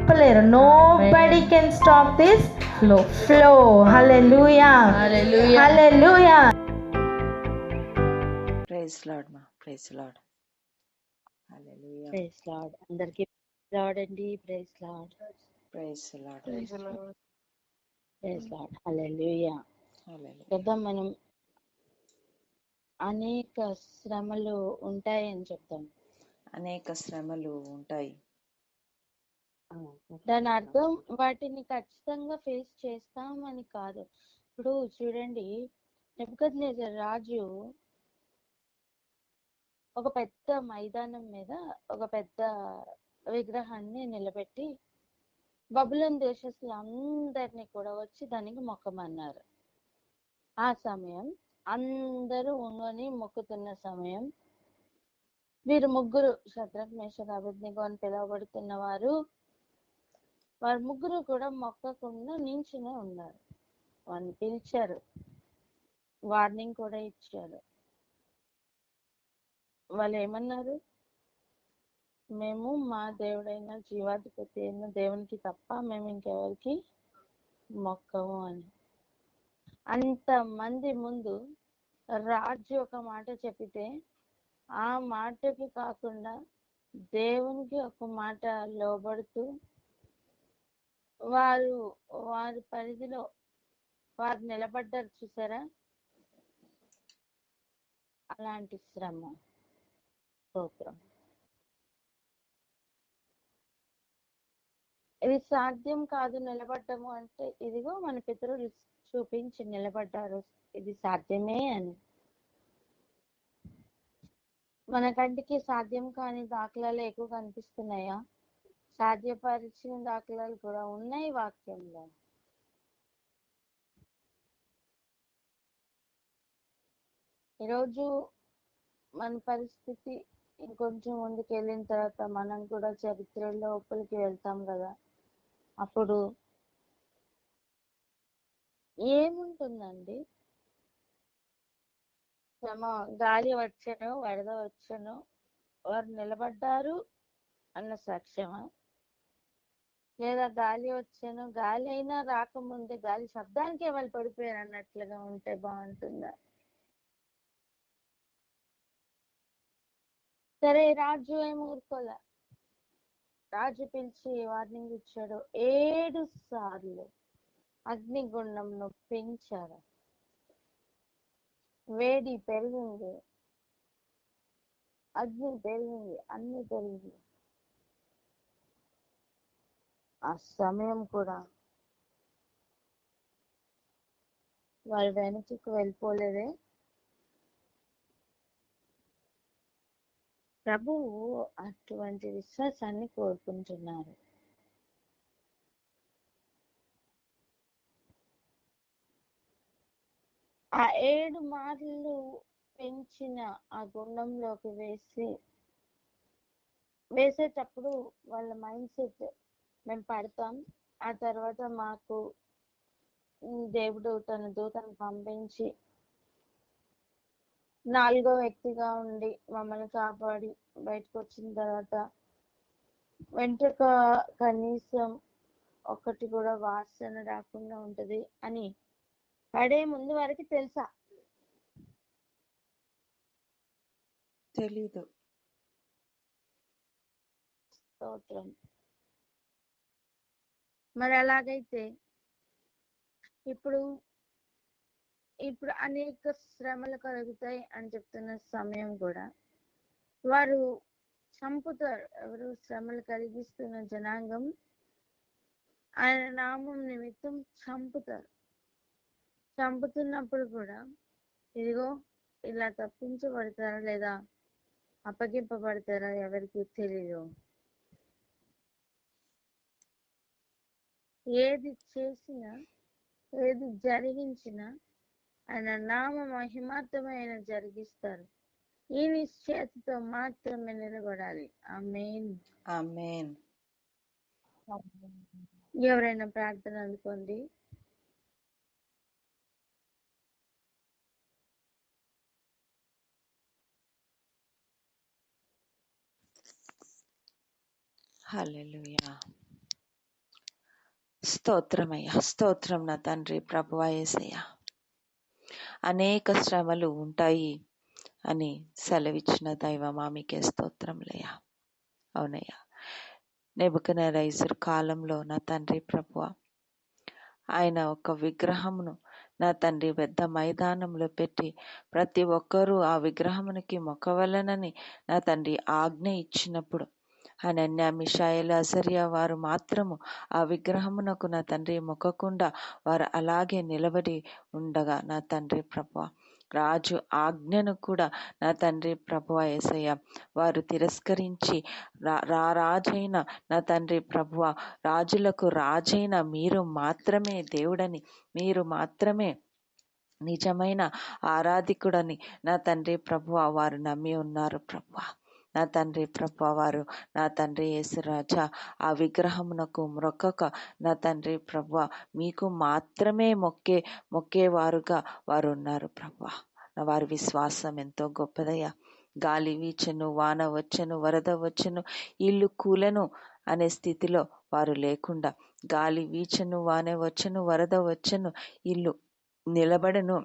ఆపలేరు. Nobody can stop this flow. Hallelujah, hallelujah. Praise Lord మా, praise Lord. Hallelujah, praise Lord. అందరికీ Lord అండి. Praise Lord, praise Lord, praise Lord. Hallelujah. Hallelujah. కదా మనం అనేక శ్రమలు ఉంటాయని చెప్తాం. అనేక శ్రమలు ఉంటాయి. దాని అర్థం వాటిని ఖచ్చితంగా ఫేస్ చేస్తామని కాదు. ఇప్పుడు చూడండి, నెబుకద్నెజర్ రాజు ఒక పెద్ద మైదానం మీద ఒక పెద్ద విగ్రహాన్ని నిలబెట్టి బబులోను దేశస్తులు అందరినీ కూడా వచ్చి దానికి మొక్కమన్నారు. ఆ సమయం అందరూ ఉంగని మొక్కుతున్న సమయం, వీరు ముగ్గురు షద్రక్ మేషక్ అబేద్నెగో అని పిలువబడుతున్న వారు ముగ్గురు కూడా మొక్కకుండా నించునే ఉన్నారు. వారిని పిలిచారు, వార్నింగ్ కూడా ఇచ్చారు. వాళ్ళు ఏమన్నారు? మేము మా దేవుడైన జీవాధిపతి అయిన దేవునికి తప్ప మేము ఇంకెవరికి మొక్కము అని. అంతమంది ముందు రాజు ఒక మాట చెప్పితే ఆ మాటకి కాకుండా దేవునికి ఒక మాట లోబడుతూ వారి పరిధిలో వారు నిలబడ్డారు. చూసారా? అలాంటి శ్రమ, స్తోత్రం. ఇది సాధ్యం కాదు నిలబడ్డము అంటే, ఇదిగో మన పితరులు చూపించి నిలబడ్డారు, ఇది సాధ్యమే అని. మన కంటికి సాధ్యం కాని దాఖలాలు ఎక్కువ కనిపిస్తున్నాయా? సాధ్యపరిచిన దాఖలాలు కూడా ఉన్నాయి వాక్యంలో. ఈరోజు మన పరిస్థితి ఇంకొంచెం ముందుకు వెళ్ళిన తర్వాత మనం కూడా చరిత్ర లోపలికి వెళ్తాం కదా. అప్పుడు ఏముంటుందండి? గాలి వచ్చను, వరద వచ్చను, వారు నిలబడ్డారు అన్న సాక్ష్యమా? లేదా గాలి వచ్చాను, గాలి అయినా రాకముందే గాలి శబ్దానికే వాళ్ళు పడిపోయారు అన్నట్లుగా ఉంటే బాగుంటుందా? సరే, రాజు ఏమి ఊరుకోలే. రాజు పిలిచి వార్నింగ్ ఇచ్చాడు. 7 సార్లు అగ్నిగుండంను పెంచారు. వేడి పెరిగింది, అగ్ని పెరిగింది, అన్ని పెరిగింది. ఆ సమయం కూడా వాళ్ళు వెనక్కి వెళ్ళిపోలేదే. ప్రభువు అటువంటి విశ్వాసాన్ని కోరుకుంటున్నారు. ఆ 7 మార్లు పెంచిన ఆ గుండంలోకి వేసేటప్పుడు వాళ్ళ మైండ్ సెట్, మేము పడతాం, ఆ తర్వాత మాకు దేవుడు తన దూతను పంపించి 4వ వ్యక్తిగా ఉండి మమ్మల్ని కాపాడి బయటకు వచ్చిన తర్వాత వెంట్రుక కనీసం ఒకటి కూడా వాసన రాకుండా ఉంటది అని పడే ముందు వరకు తెలుసా? తెలీదు. స్తోత్రం. మరి అలాగైతే ఇప్పుడు అనేక శ్రమలు కలుగుతాయి అని చెప్తున్న సమయం కూడా వారు చంపుతారు. ఎవరు? శ్రమలు కలిగిస్తున్న జనాంగం ఆయన నామం నిమిత్తం చంపుతారు. చంపుతున్నప్పుడు కూడా ఇదిగో ఇలా తప్పించబడతారా లేదా అప్పగింపబడతారా ఎవరికి తెలియదు. ఏది చేసినా ఏది జరిగించినా ఆయన నామ మహిమార్థమైన జరిగిస్తారు. ఈ నిశ్చయతతో మాత్రమే నిలబడాలి. ఆమేన్, ఆమేన్. ఎవరైనా ప్రార్థన అనుకోండి. హల్లెలూయా. స్తోత్రమయ్యా, స్తోత్రం నా తండ్రి ప్రభువా యేసయ్య. అనేక శ్రమలు ఉంటాయి అని సెలవిచ్చిన దైవమా మీకే స్తోత్రంలయ్యా. అవునయ్యా, నెబుకద్నెజరు కాలంలో నా తండ్రి ప్రభువా, ఆయన ఒక విగ్రహమును నా తండ్రి పెద్ద మైదానంలో పెట్టి ప్రతి ఒక్కరూ ఆ విగ్రహమునికి మొక్కవలనని నా తండ్రి ఆజ్ఞ ఇచ్చినప్పుడు అనన్య, మిషాయేలు, అజర్యా వారు మాత్రము ఆ విగ్రహమునకు నా తండ్రి మొక్కకుండా వారు అలాగే నిలబడి ఉండగా నా తండ్రి ప్రభువా, రాజు ఆజ్ఞను కూడా నా తండ్రి ప్రభువా యేసయ్య వారు తిరస్కరించి రాజైన నా తండ్రి ప్రభువా, రాజులకు రాజైన మీరు మాత్రమే దేవుడని, మీరు మాత్రమే నిజమైన ఆరాధికుడని నా తండ్రి ప్రభువా వారు నమ్మి ఉన్నారు ప్రభువా. నా తండ్రి ప్రభువా, వారు నా తండ్రి యేసురాజా ఆ విగ్రహమునకు మ్రొక్కక నా తండ్రి ప్రభువా మీకు మాత్రమే మొక్కేవారుగా వారు ఉన్నారు ప్రభువా. వారి విశ్వాసం ఎంతో గొప్పదయ్యా. గాలి వీచెను, వాన వచ్చెను, వరద వచ్చెను, ఇల్లు కూలెను అనే స్థితిలో వారు లేకుండా, గాలి వీచెను, వాన వచ్చెను, వరద వచ్చెను, ఇల్లు నిలబడను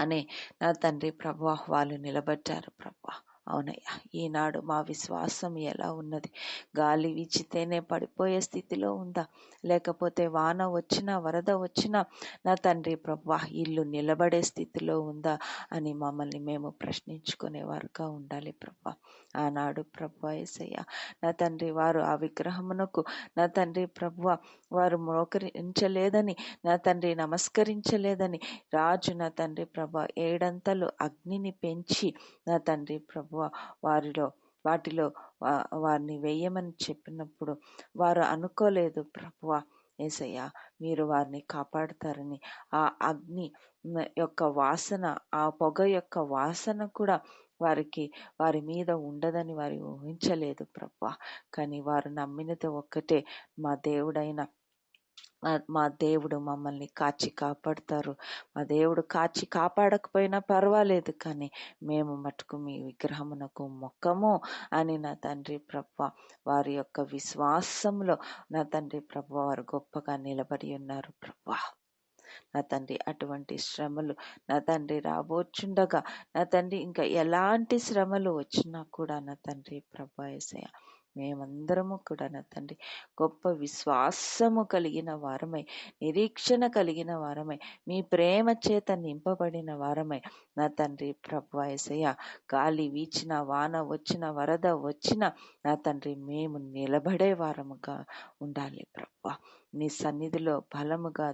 అనే నా తండ్రి ప్రభువా వాళ్ళు నిలబడ్డారు ప్రభువా. అవునయ్యా, ఈనాడు మా విశ్వాసం ఎలా ఉన్నది? గాలి వీచితేనే పడిపోయే స్థితిలో ఉందా, లేకపోతే వాన వచ్చినా వరద వచ్చినా నా తండ్రి ప్రభువా ఇల్లు నిలబడే స్థితిలో ఉందా అని మమ్మల్ని మేము ప్రశ్నించుకునేవారుగా ఉండాలి ప్రభువా. ఆనాడు ప్రభువా యేసయ్య నా తండ్రి వారు ఆ విగ్రహమునకు నా తండ్రి ప్రభువా వారు మోకరించలేదని, నా తండ్రి నమస్కరించలేదని రాజు నా తండ్రి ప్రభా 7 అగ్నిని పెంచి నా తండ్రి ప్రభువా వాటిలో వారిని వేయమని చెప్పినప్పుడు వారు అనుకోలేదు ప్రభువా యేసయ్య మీరు వారిని కాపాడుతారని. ఆ అగ్ని యొక్క వాసన, ఆ పొగ యొక్క వాసన కూడా వారి మీద ఉండదని వారు ఊహించలేదు ప్రభువా. కానీ వారు నమ్మినది ఒక్కటే, మా దేవుడు మమ్మల్ని కాచి కాపాడుతారు, మా దేవుడు కాచి కాపాడకపోయినా పర్వాలేదు, కానీ మేము మటుకు మీ విగ్రహమునకు మొక్కము అని నా తండ్రి ప్రభువా వారి యొక్క విశ్వాసంలో నా తండ్రి ప్రభువా వారు గొప్పగా నిలబడి ఉన్నారు ప్రభువా. నా తండ్రి అటువంటి శ్రమలు నా తండ్రి రాబోచుండగా నా తండ్రి ఇంకా ఎలాంటి శ్రమలు వచ్చినా కూడా నా తండ్రి ప్రభువా యేసయ్య మేమందరము కూడా నా తండ్రి గొప్ప విశ్వాసము కలిగిన వారమై, నిరీక్షణ కలిగిన వారమై, మీ ప్రేమ చేత నింపబడిన వారమై నా తండ్రి ప్రభువా యేసయ్య గాలి వీచిన, వాన వచ్చిన, వరద వచ్చిన నా తండ్రి మేము నిలబడే వారముగా ఉండాలి ప్రభువా. నీ సన్నిధిలో బలముగా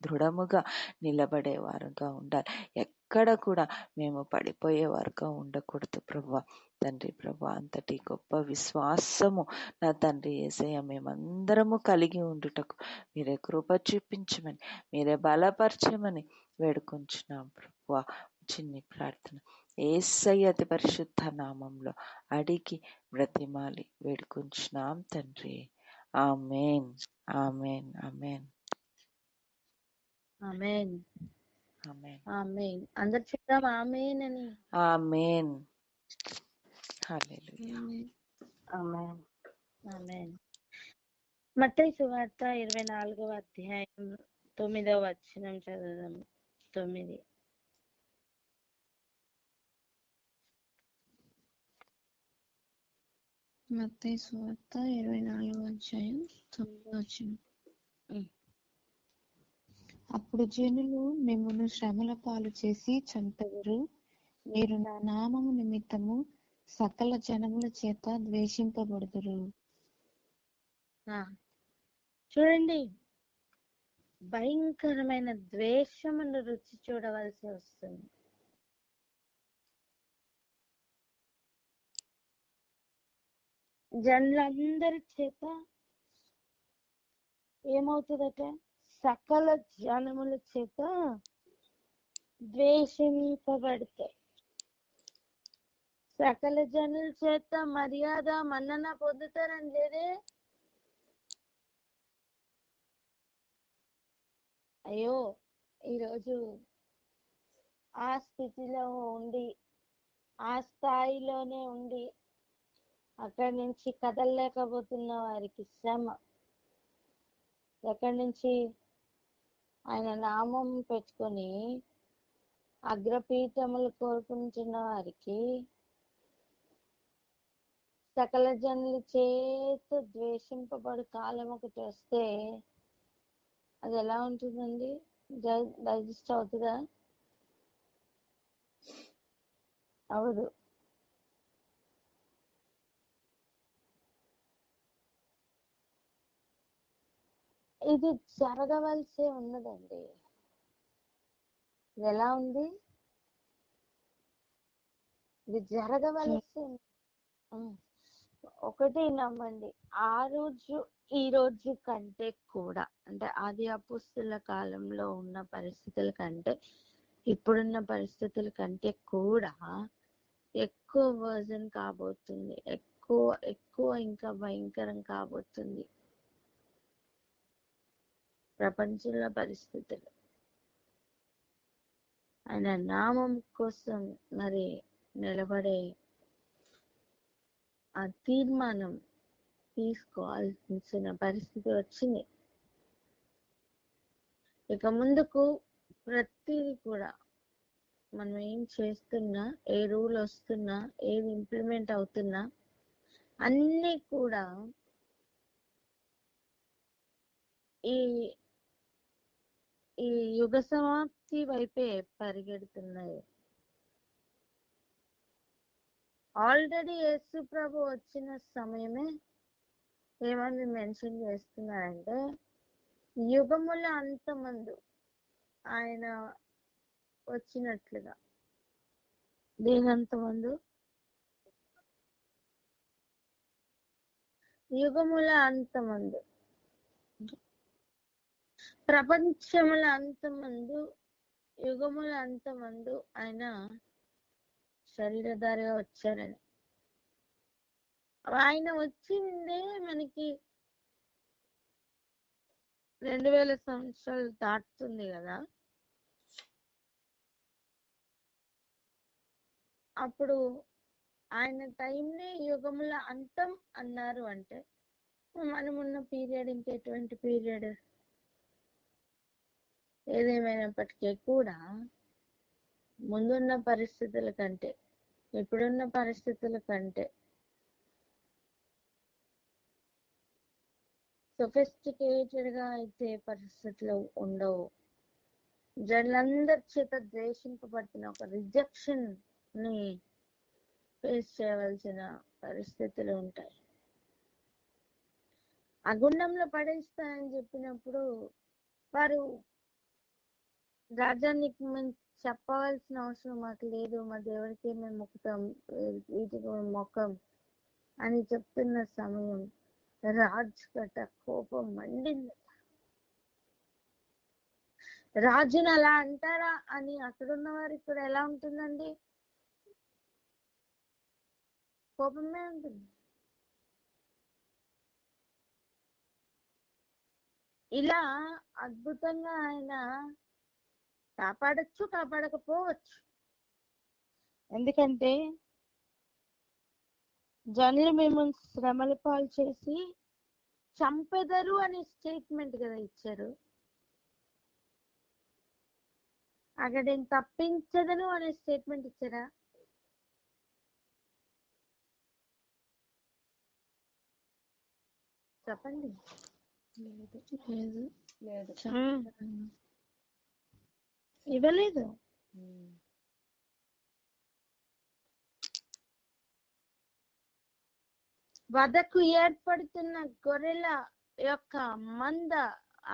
దృఢముగా నిలబడేవారుగా ఉండాలి. ఎక్కడ కూడా మేము పడిపోయేవారుగా ఉండకూడదు ప్రభువా. తండ్రి ప్రభువా అంతటి గొప్ప విశ్వాసము నా తండ్రి యేసయ్య మేమందరము కలిగి ఉండుటకు మీరే కృప చూపించమని, మీరే బలపరచమని వేడుకొంచున్నాం ప్రభువా. చిన్ని ప్రార్థన యేసయ్య అతి పరిశుద్ధ నామంలో అడిగి బ్రతిమాలి వేడుకొంచున్నాం తండ్రి. ఆమేన్, ఆమేన్, ఆమేన్, ఆమేన్, ఆమేన్, ఆమేన్. అందరు చెప్తాం ఆమేన్ అని. ఆమేన్. హల్లెలూయా. ఆమేన్, ఆమేన్. మత్తయి సువార్త 24వ అధ్యాయం 9వ వచనం చదువుదాం. 9. మత్తయి సువార్త 24వ అధ్యాయం 9వ వచనం. అప్పుడు జనులు మిమ్మును శ్రమల పాలు చేసి చంపెదరు, మీరు నా నామము నిమిత్తము సకల జనముల చేత ద్వేషింపబడుదురు. చూడండి, భయంకరమైన ద్వేషమును రుచి చూడవలసి వస్తుంది. జనులందరి చేత ఏమవుతుందట? సకల జనముల చేత ద్వేషింపబడతాయి. సకల జనుల చేత మర్యాద మన్నన పొందుతారని లేదే. అయ్యో, ఈరోజు ఆ స్థితిలో ఉండి, ఆ స్థాయిలోనే ఉండి అక్కడి నుంచి కదలలేకపోతున్న వారికి శ్రమ. ఎక్కడి నుంచి? ఆయన నామం పెట్టుకొని అగ్రపీఠములు కోరుకుంటున్న వారికి సకల జనుల చేత ద్వేషింపబడు కాలం ఒకటి వస్తే అది ఎలా ఉంటుందండి? డైజెస్ట్ అవుతుందా? అవదు. ఇది జరగవలసే ఉన్నదండి. ఇది ఎలా ఉంది? ఇది జరగవలసి ఒకటి నమ్మండి, ఆ రోజు ఈ రోజు కంటే కూడా, అంటే ఆది అపోస్తలుల కాలంలో ఉన్న పరిస్థితుల కంటే ఇప్పుడున్న పరిస్థితుల కంటే కూడా ఎక్కువ వర్జన్ కాబోతుంది, ఎక్కువ ఎక్కువ ఇంకా భయంకరం కాబోతుంది ప్రపంచంలో పరిస్థితులు. ఆయన నామం కోసం మరి నిలబడే ఆ తీర్మానం తీసుకోవాల్సిన పరిస్థితి వచ్చింది. ఇక ముందుకు ప్రతిదీ కూడా మనం ఏం చేస్తున్నా, ఏ రూల్ వస్తున్నా, ఏది ఇంప్లిమెంట్ అవుతున్నా అన్నీ కూడా ఈ ఈ యుగ సమాప్తి వైపే పరిగెడుతున్నాయి. ఆల్రెడీ యేసు ప్రభు వచ్చిన సమయమే ఏమని మెన్షన్ చేస్తున్నారంటే, యుగముల అంతమందు ఆయన వచ్చినట్లుగా. దేనంతమందు? యుగముల అంతమందు, ప్రపంచముల అంతమందు, యుగముల అంతమందు ఆయన శరీరధారిగా వచ్చారని. ఆయన వచ్చిందే మనకి 2000 సంవత్సరాలు దాటుతుంది కదా. అప్పుడు ఆయన టైంనే యుగముల అంతం అన్నారు అంటే మనమున్న పీరియడ్ ఇంకెటువంటి పీరియడ్? ఏదేమైనప్పటికీ కూడా ముందున్న పరిస్థితుల కంటే, ఇప్పుడున్న పరిస్థితుల కంటే సొఫిస్టికేటెడ్ గా అయితే పరిస్థితులు ఉండవు. జనులందరి చేత ద్వేషింపబడుతున్న ఒక రిజెక్షన్ ని ఫేస్ చేయవలసిన పరిస్థితులు ఉంటాయి. ఆ గుండంలో పడేస్తానని చెప్పినప్పుడు వారు రాజానికి మేము చెప్పవలసిన అవసరం మాకు లేదు, మా దేవుడికి మేము మొక్కుతాం, వీటికి మేము మొక్కం అని చెప్తున్న సమయం రాజు గట కోపం మండింది. రాజుని అలా అంటారా అని అక్కడున్న వారికి కూడా ఎలా ఉంటుందండి? కోపమే ఉంటుంది. ఇలా అద్భుతంగా ఆయన కాపాడచ్చు, కాపాడకపోవచ్చు. ఎందుకంటే జనులు మిమ్మల్ని శ్రమల పాలు చేసి చంపెదరు అనే స్టేట్మెంట్ కదా ఇచ్చారు. అక్కడ నేను తప్పించదను అనే స్టేట్మెంట్ ఇచ్చారా? చెప్పండి. ఇవ్వలేదు. వధకు ఏర్పడుతున్న గొర్రెల యొక్క మంద,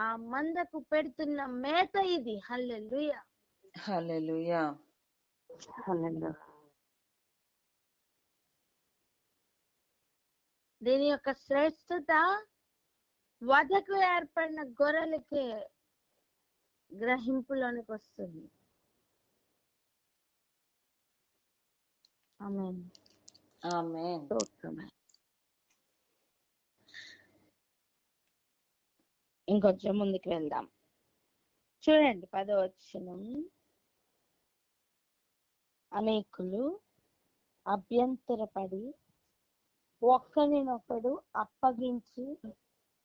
ఆ మందకు పెడుతున్న మేత ఇది. హల్లెలూయా, హల్లెలూయా. దీని యొక్క శ్రేష్టత వధకు ఏర్పడిన గొర్రెలకి గ్రహింపులోనికి వస్తుంది. ఆమేన్, ఆమేన్. ఇంకొంచెం ముందుకు వెళ్దాం. చూడండి 10వ వచనం. అనేకులు అభ్యంతరపడి ఒకరినొకడు అప్పగించి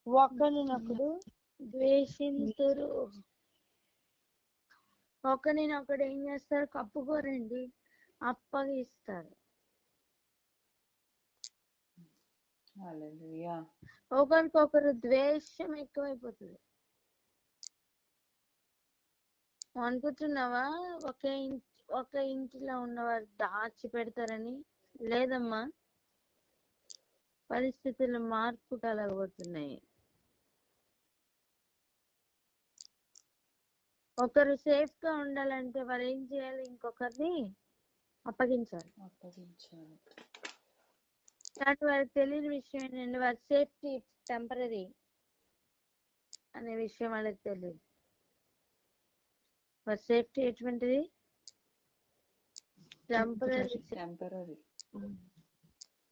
ఒకరినొకడు ద్వేషింతురు. ఒకరినొకడు ఏం చేస్తారు? కప్పుకోరండి, అప్పగిస్తారు. హల్లెలూయా. ఒకరికొకరు ద్వేషం ఎక్కువైపోతుంది. అనుకుంటున్నావా ఒక ఇంటిలో ఉన్నవారు దాచి పెడతారని? లేదమ్మా, పరిస్థితులు మార్పు కలగబోతున్నాయి. ఒకరు సేఫ్ గా ఉండాలంటే వారు ఏం చేయాలి? ఇంకొకరిని అప్పగించాలి. కానీ వారికి తెలియని విషయం ఏంటంటే వారి సేఫ్టీ టెంపరీ అనే విషయం వాళ్ళకి తెలియదు. వారి సేఫ్టీ ఎటువంటిది?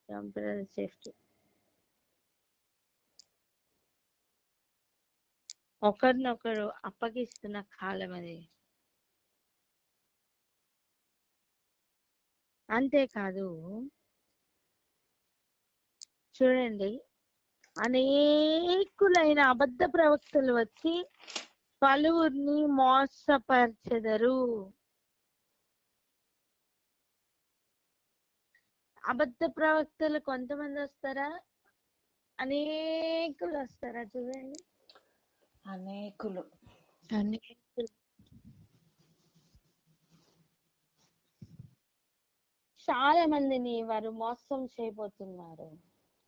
Temporary safety. ఒకరినొకరు అప్పగిస్తున్న కాలం అది. అంతేకాదు, చూడండి, అనేకులైన అబద్ధ ప్రవక్తలు వచ్చి పలువురిని మోసపరచెదరు. అబద్ధ ప్రవక్తలు కొంతమంది వస్తారా? అనేకులు వస్తారా? చూడండి, అనేకులు. చాలా మందిని వారు మోసం చేయబోతున్నారు.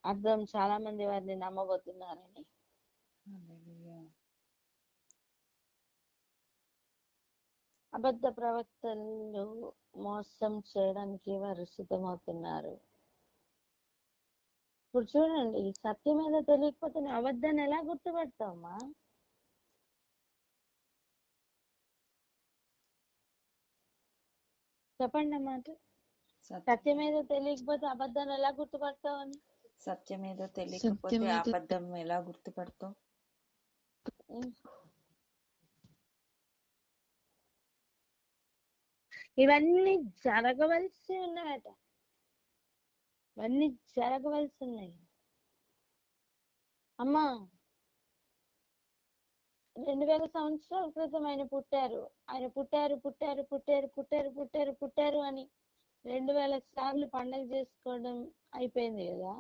అర్థం, చాలా మంది వారిని నమ్మబోతున్నారని. అబద్ధ ప్రవక్తలు మోసం చేయడానికి వారు సిద్ధమవుతున్నారు. ఇప్పుడు చూడండి, సత్యం ఏదో తెలియకపోతే అబద్ధాన్ని ఎలా గుర్తుపడతావమ్మా? చెప్పండి అన్నమాట. సత్యం ఏదో తెలియకపోతే అబద్ధాన్ని ఎలా గుర్తుపడతావని? సత్యం ఏదో తెలియకపోతే అబద్ధం ఎలా గుర్తుపడతావు? ఇవన్నీ జరగవలసి ఉన్నాయట. ఇవన్నీ జరగవలసి ఉన్నాయి. అమ్మా, 2000 సంవత్సరాల క్రితం ఆయన పుట్టారు అని 2000 సార్లు పండగ చేసుకోవడం అయిపోయింది కదా.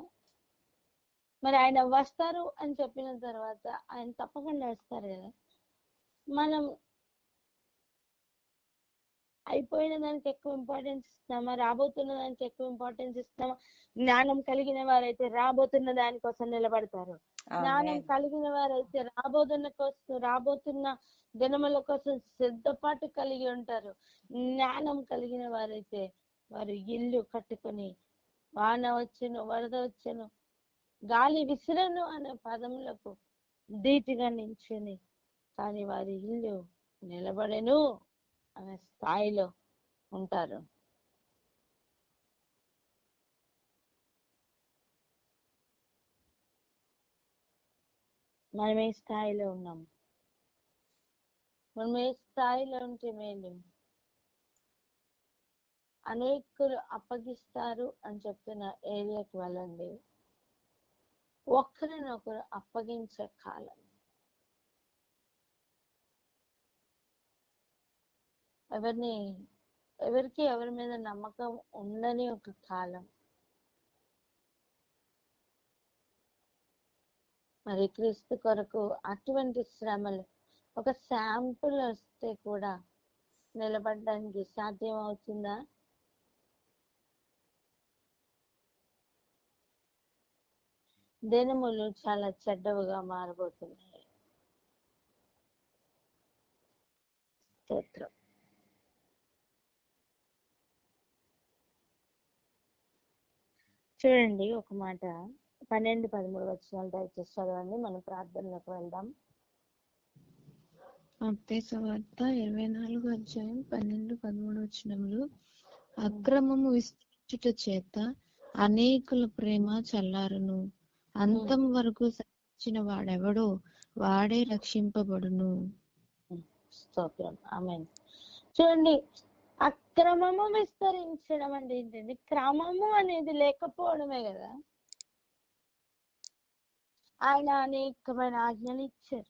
మరి ఆయన వస్తారు అని చెప్పిన తర్వాత ఆయన తప్పకుండా వస్తారు కదా. మనం అయిపోయిన దానికి ఎక్కువ ఇంపార్టెన్స్ ఇస్తామా, రాబోతున్న దానికి ఎక్కువ ఇంపార్టెన్స్ ఇస్తామా? జ్ఞానం కలిగిన వారైతే రాబోతున్న దానికోసం నిలబడతారు. జ్ఞానం కలిగిన వారైతే రాబోతున్న దినముల కోసం సిద్ధపాటు కలిగి ఉంటారు. జ్ఞానం కలిగిన వారైతే వారు ఇల్లు కట్టుకొని వాన వచ్చును, వరద వచ్చును, గాలి విసిరను అనే పదములకు ధీటుగా నించుని కానీ వారి ఇల్లు నిలబడెను అనే స్థాయిలో ఉంటారు. మనం ఏ స్థాయిలో ఉన్నాం? మనం ఏ స్థాయిలో ఉంటే మేలు? అనేకులు అప్పగిస్తారు అని చెప్తున్న ఏరియాకి వెళ్ళండి. ఒకరినొకరు అప్పగించే కాలం. ఎవరికి ఎవరి మీద నమ్మకం ఉండని ఒక కాలం. మరి క్రీస్తు కొరకు అటువంటి శ్రమలు ఒక శాంపుల్ వస్తే కూడా నిలబడడానికి సాధ్యం అవుతుందా? దినములు చాలా చెడ్డవుగా మారబోతున్నాయి. స్తోత్రం. చూడండి, ఒక మాట 12-13 వచనాలు దయచేసి చదవండి. మనం ప్రార్థనలోకి వెళ్దాం. మత్తయి సువార్త 24వ అధ్యాయం 12-13 వచనములు. అక్రమము విస్తరించుట చేత అనేకుల ప్రేమ చల్లారును, అంతం వరకు సహించిన వాడెవడో వాడే రక్షింపబడును. స్తోత్రం. ఆమేన్. చూడండి, అక్రమము విస్తరించడం అంటే ఏంటండి? క్రమము అనేది లేకపోవడమే కదా. ఆయన అనేకమైన ఆజ్ఞలు ఇచ్చారు.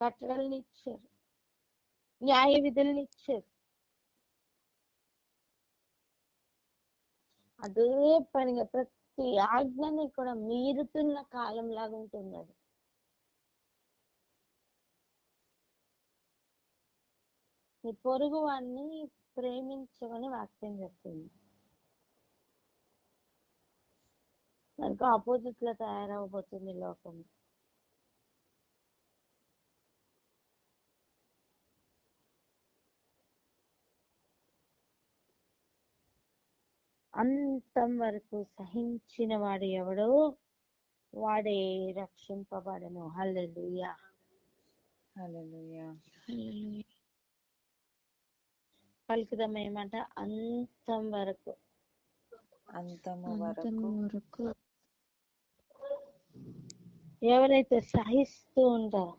కట్టడల్ని ఇచ్చారు, న్యాయ విధుల్ని ఇచ్చారు. అదే పనిగా ప్రతి ఆజ్ఞని కూడా మీరుతున్న కాలం లాగా ఉంటుంది అది. నీ పొరుగు వాడిని ప్రేమించమని వాక్యం చెప్తుంది. దానికి ఆపోజిట్ లో తయారవబోతుంది లోకం. అంతం వరకు సహించిన వాడు ఎవడో వాడే రక్షింపబడను. హల్లెలూయా. హల్లెలూయా. హల్లెలూయా. పలుకుదాం ఏమంట, అంతం వరకు. అంతము అంతము వరకు వరకు ఎవరైతే సహిస్తూ ఉంటారో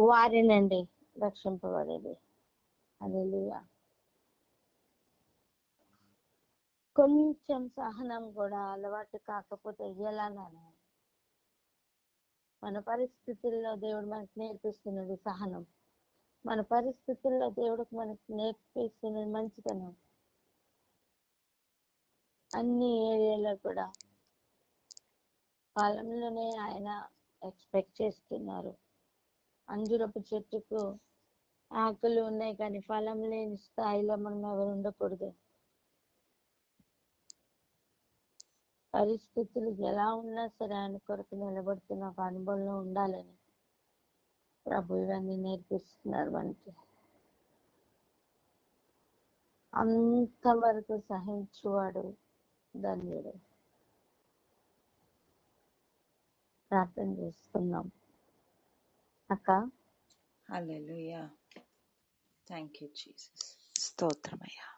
వారినండి రక్షింపబడేది. హల్లెలూయా. కొంచెం సహనం కూడా అలవాటు కాకపోతే ఎలాగానే మన పరిస్థితుల్లో దేవుడు మనకు నేర్పిస్తున్నది సహనం. మన పరిస్థితుల్లో దేవుడికి మనకు నేర్పిస్తున్నది మంచితనం. అన్ని ఏరియాలో కూడా కాలంలోనే ఆయన ఎక్స్పెక్ట్ చేస్తున్నారు. అంజురపు చెట్టుకు ఆకులు ఉన్నాయి కానీ ఫలం లేని స్థాయిలో మనం ఎవరు ఉండకూడదు. పరిస్థితులు ఎలా ఉన్నా సరే ఆయన కొరకు నిలబడుతున్న ఒక అనుభవంలో ఉండాలని ప్రభు ఇవన్నీ నేర్పిస్తున్నారు మనకి. అంతవరకు సహించువాడు ధన్యుడు. ప్రార్థన చేసుకుందాం అక్క. హల్లెలూయా. Thank you Jesus. స్తోత్రమయ్యా.